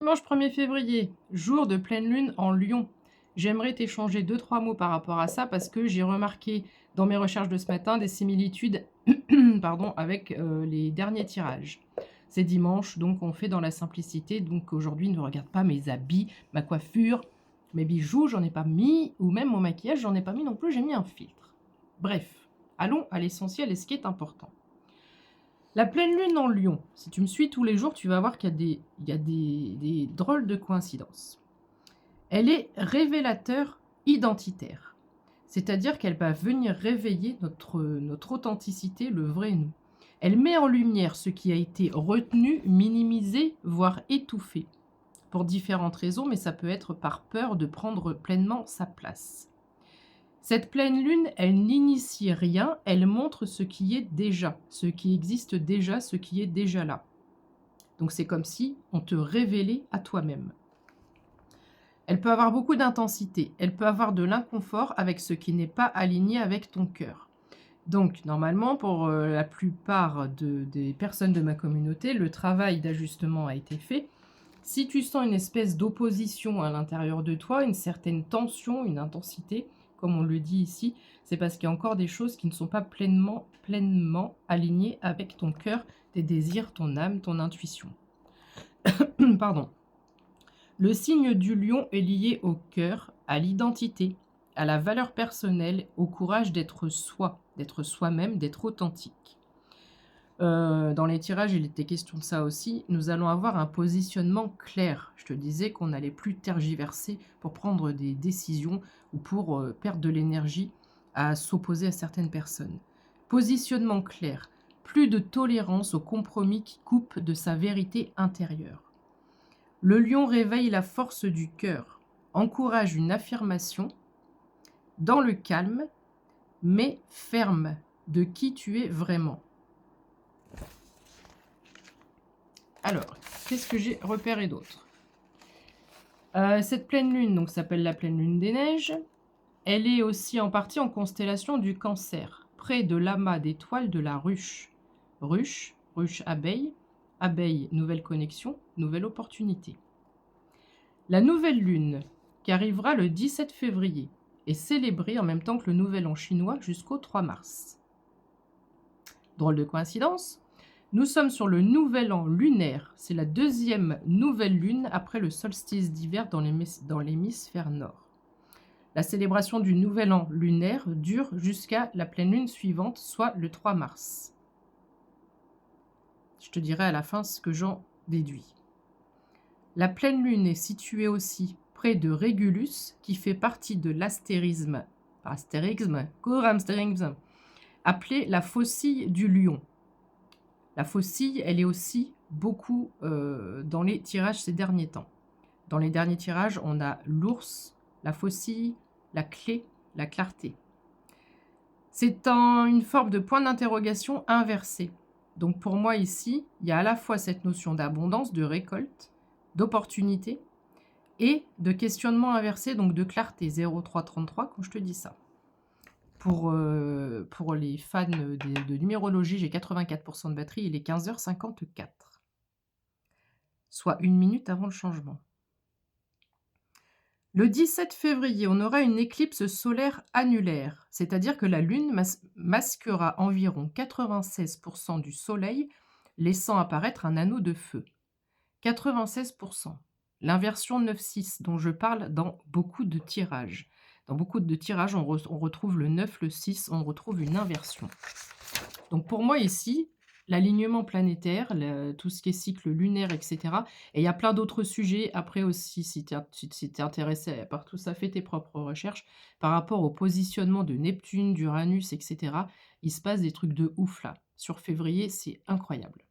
Dimanche 1er février, jour de pleine lune en Lion. J'aimerais t'échanger deux trois mots par rapport à ça parce que j'ai remarqué dans mes recherches de ce matin des similitudes pardon, avec les derniers tirages. C'est dimanche, donc on fait dans la simplicité. Donc aujourd'hui, ne regarde pas mes habits, ma coiffure, mes bijoux, j'en ai pas mis, ou même mon maquillage, j'en ai pas mis non plus, j'ai mis un filtre. Bref, allons à l'essentiel et ce qui est important. La pleine lune en Lion, si tu me suis tous les jours, tu vas voir qu'il y a des drôles de coïncidences. Elle est révélateur identitaire, c'est-à-dire qu'elle va venir réveiller notre authenticité, le vrai nous. Elle met en lumière ce qui a été retenu, minimisé, voire étouffé, pour différentes raisons, mais ça peut être par peur de prendre pleinement sa place. Cette pleine lune, elle n'initie rien, elle montre ce qui est déjà, ce qui existe déjà, ce qui est déjà là. Donc c'est comme si on te révélait à toi-même. Elle peut avoir beaucoup d'intensité, elle peut avoir de l'inconfort avec ce qui n'est pas aligné avec ton cœur. Donc normalement, pour la plupart des personnes de ma communauté, le travail d'ajustement a été fait. Si tu sens une espèce d'opposition à l'intérieur de toi, une certaine tension, une intensité, comme on le dit ici, c'est parce qu'il y a encore des choses qui ne sont pas pleinement alignées avec ton cœur, tes désirs, ton âme, ton intuition. Pardon. Le signe du lion est lié au cœur, à l'identité, à la valeur personnelle, au courage d'être soi, d'être soi-même, d'être authentique. Dans les tirages, il était question de ça aussi. Nous allons avoir un positionnement clair. Je te disais qu'on n'allait plus tergiverser pour prendre des décisions ou pour perdre de l'énergie à s'opposer à certaines personnes. Positionnement clair. Plus de tolérance au compromis qui coupe de sa vérité intérieure. Le lion réveille la force du cœur, encourage une affirmation dans le calme, mais ferme de qui tu es vraiment. Alors, qu'est-ce que j'ai repéré d'autre? Cette pleine lune donc s'appelle la pleine lune des neiges. Elle est aussi en partie en constellation du Cancer, près de l'amas d'étoiles de la ruche. Ruche, ruche abeille, abeille nouvelle connexion, nouvelle opportunité. La nouvelle lune, qui arrivera le 17 février, est célébrée en même temps que le nouvel an chinois jusqu'au 3 mars. Drôle de coïncidence. Nous sommes sur le nouvel an lunaire, c'est la deuxième nouvelle lune après le solstice d'hiver dans l'hémisphère nord. La célébration du nouvel an lunaire dure jusqu'à la pleine lune suivante, soit le 3 mars. Je te dirai à la fin ce que j'en déduis. La pleine lune est située aussi près de Régulus, qui fait partie de l'astérisme, appelé la faucille du lion. La faucille, elle est aussi beaucoup dans les tirages ces derniers temps. Dans les derniers tirages, on a l'ours, la faucille, la clé, la clarté. C'est une forme de point d'interrogation inversé. Donc pour moi ici, il y a à la fois cette notion d'abondance, de récolte, d'opportunité et de questionnement inversé, donc de clarté, 0,333 quand je te dis ça. Pour les fans de numérologie, j'ai 84% de batterie, il est 15h54, soit 1 minute avant le changement. Le 17 février, on aura une éclipse solaire annulaire, c'est-à-dire que la Lune masquera environ 96% du Soleil, laissant apparaître un anneau de feu. 96%. L'inversion 9-6 dont je parle dans beaucoup de tirages. Dans beaucoup de tirages, on retrouve le 9, le 6, on retrouve une inversion. Donc pour moi ici, l'alignement planétaire, tout ce qui est cycle lunaire, etc. Et il y a plein d'autres sujets après aussi, si tu es intéressé par tout ça, fais tes propres recherches. Par rapport au positionnement de Neptune, d'Uranus, etc., il se passe des trucs de ouf là. Sur février, c'est incroyable.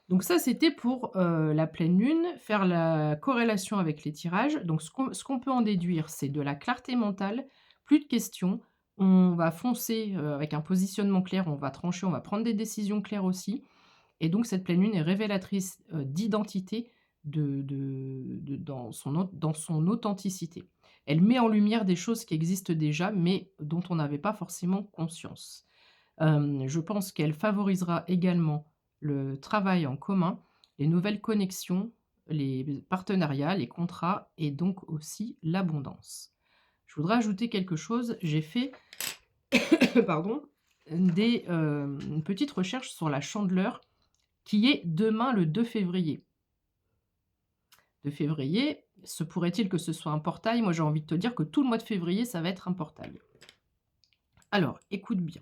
Donc ça, c'était pour la pleine lune, faire la corrélation avec les tirages. Donc ce qu'on peut en déduire, c'est de la clarté mentale, plus de questions, on va foncer avec un positionnement clair, on va trancher, on va prendre des décisions claires aussi. Et donc cette pleine lune est révélatrice d'identité dans son authenticité. Elle met en lumière des choses qui existent déjà, mais dont on n'avait pas forcément conscience. Je pense qu'elle favorisera également le travail en commun, les nouvelles connexions, les partenariats, les contrats et donc aussi l'abondance. Je voudrais ajouter quelque chose. J'ai fait pardon, une petite recherche sur la Chandeleur qui est demain le 2 février. 2 février, se pourrait-il que ce soit un portail? Moi, j'ai envie de te dire que tout le mois de février, ça va être un portail. Alors, écoute bien.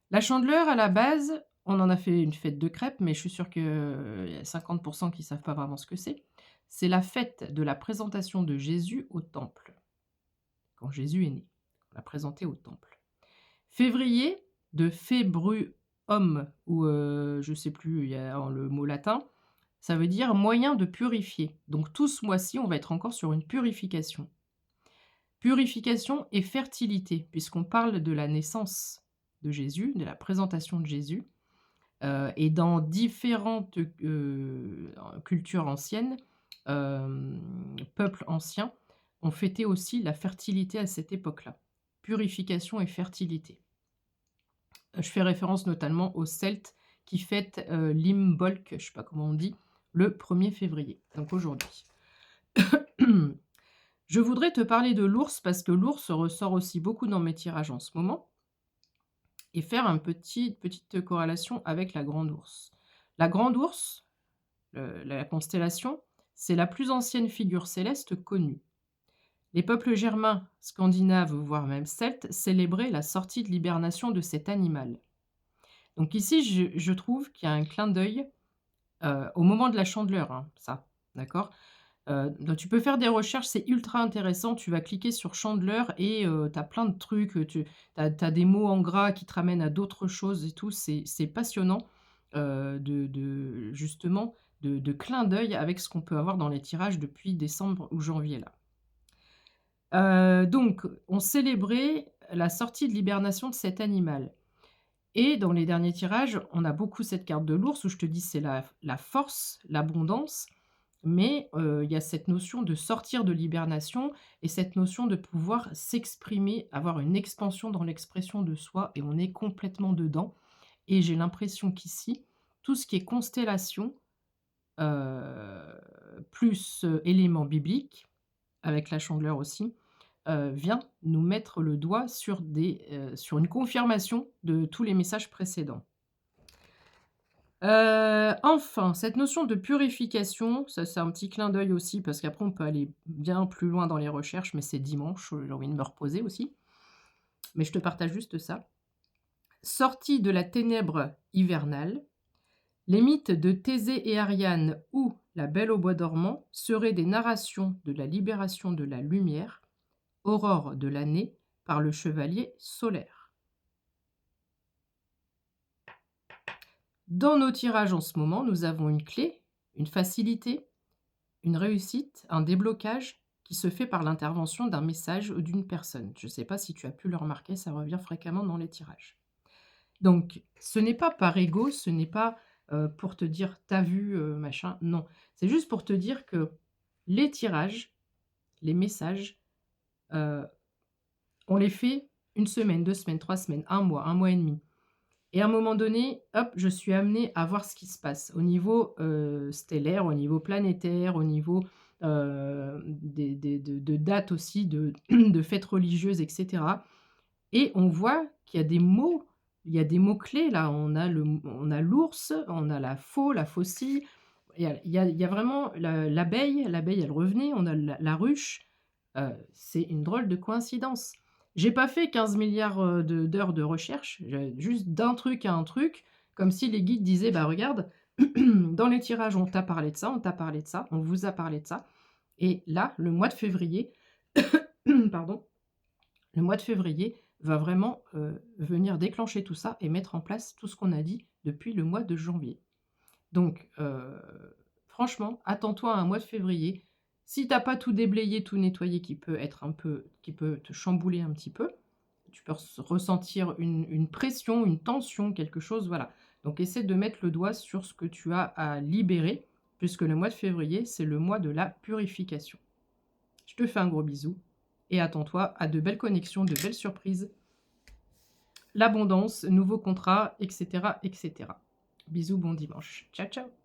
La Chandeleur, à la base, on en a fait une fête de crêpes, mais je suis sûre qu'il y a 50 qui ne savent pas vraiment ce que c'est. C'est la fête de la présentation de Jésus au temple, quand Jésus est né. On l'a présenté au temple. Février, de februum, ou je ne sais plus, il y a le mot latin, ça veut dire moyen de purifier. Donc tout ce mois-ci, on va être encore sur une purification. Purification et fertilité, puisqu'on parle de la naissance de Jésus, de la présentation de Jésus. Et dans différentes cultures anciennes, peuples anciens, on fêtait aussi la fertilité à cette époque-là. Purification et fertilité. Je fais référence notamment aux Celtes qui fêtent l'Imbolc, je ne sais pas comment on dit, le 1er février, donc aujourd'hui. Je voudrais te parler de l'ours parce que l'ours ressort aussi beaucoup dans mes tirages en ce moment et faire une petite corrélation avec la grande ours. La grande ours, la constellation, c'est la plus ancienne figure céleste connue. Les peuples germains, scandinaves, voire même celtes, célébraient la sortie de l'hibernation de cet animal. Donc ici, je trouve qu'il y a un clin d'œil au moment de la Chandeleur, hein, ça, d'accord? Donc tu peux faire des recherches, c'est ultra intéressant. Tu vas cliquer sur Chandeleur et tu as plein de trucs, tu as des mots en gras qui te ramènent à d'autres choses et tout. C'est passionnant, justement, de clin d'œil avec ce qu'on peut avoir dans les tirages depuis décembre ou janvier, là. Donc on célébrait la sortie de l'hibernation de cet animal et dans les derniers tirages, on a beaucoup cette carte de l'ours où je te dis c'est la force, l'abondance, mais il y a cette notion de sortir de l'hibernation et cette notion de pouvoir s'exprimer, avoir une expansion dans l'expression de soi et on est complètement dedans et j'ai l'impression qu'ici, tout ce qui est constellation, plus, éléments bibliques, avec la Chandeleur aussi, vient nous mettre le doigt sur sur une confirmation de tous les messages précédents. Enfin, cette notion de purification, ça c'est un petit clin d'œil aussi parce qu'après on peut aller bien plus loin dans les recherches, mais c'est dimanche, j'ai envie de me reposer aussi. Mais je te partage juste ça. Sortie de la ténèbre hivernale, les mythes de Thésée et Ariane ou La Belle au bois dormant seraient des narrations de la libération de la lumière, aurore de l'année, par le chevalier solaire. Dans nos tirages en ce moment, nous avons une clé, une facilité, une réussite, un déblocage qui se fait par l'intervention d'un message ou d'une personne. Je ne sais pas si tu as pu le remarquer, ça revient fréquemment dans les tirages. Donc, ce n'est pas par ego, ce n'est pas pour te dire « t'as vu, machin », non. C'est juste pour te dire que les tirages, les messages, on les fait 1 semaine, 2 semaines, 3 semaines, 1 mois et demi. Et à un moment donné, hop, je suis amenée à voir ce qui se passe au niveau stellaire, au niveau planétaire, au niveau de dates aussi, de fêtes religieuses, etc. Et on voit qu'il y a des mots, il y a des mots-clés là. On a l'ours, on a la faux, la faucille. Il y a vraiment l'abeille, elle revenait, on a la ruche. C'est une drôle de coïncidence. J'ai pas fait 15 milliards d'heures de recherche, juste d'un truc à un truc, comme si les guides disaient: «Bah regarde, dans les tirages, on t'a parlé de ça, on t'a parlé de ça, on vous a parlé de ça» et là, le mois de février, pardon, le mois de février va vraiment, venir déclencher tout ça et mettre en place tout ce qu'on a dit depuis le mois de janvier. Donc, franchement, attends-toi à un mois de février. Si tu as pas tout déblayé, tout nettoyé qui peut te chambouler un petit peu, tu peux ressentir une pression, une tension, quelque chose, voilà. Donc essaie de mettre le doigt sur ce que tu as à libérer, puisque le mois de février, c'est le mois de la purification. Je te fais un gros bisou et attends-toi à de belles connexions, de belles surprises, l'abondance, nouveaux contrats, etc., etc. Bisous, bon dimanche. Ciao, ciao.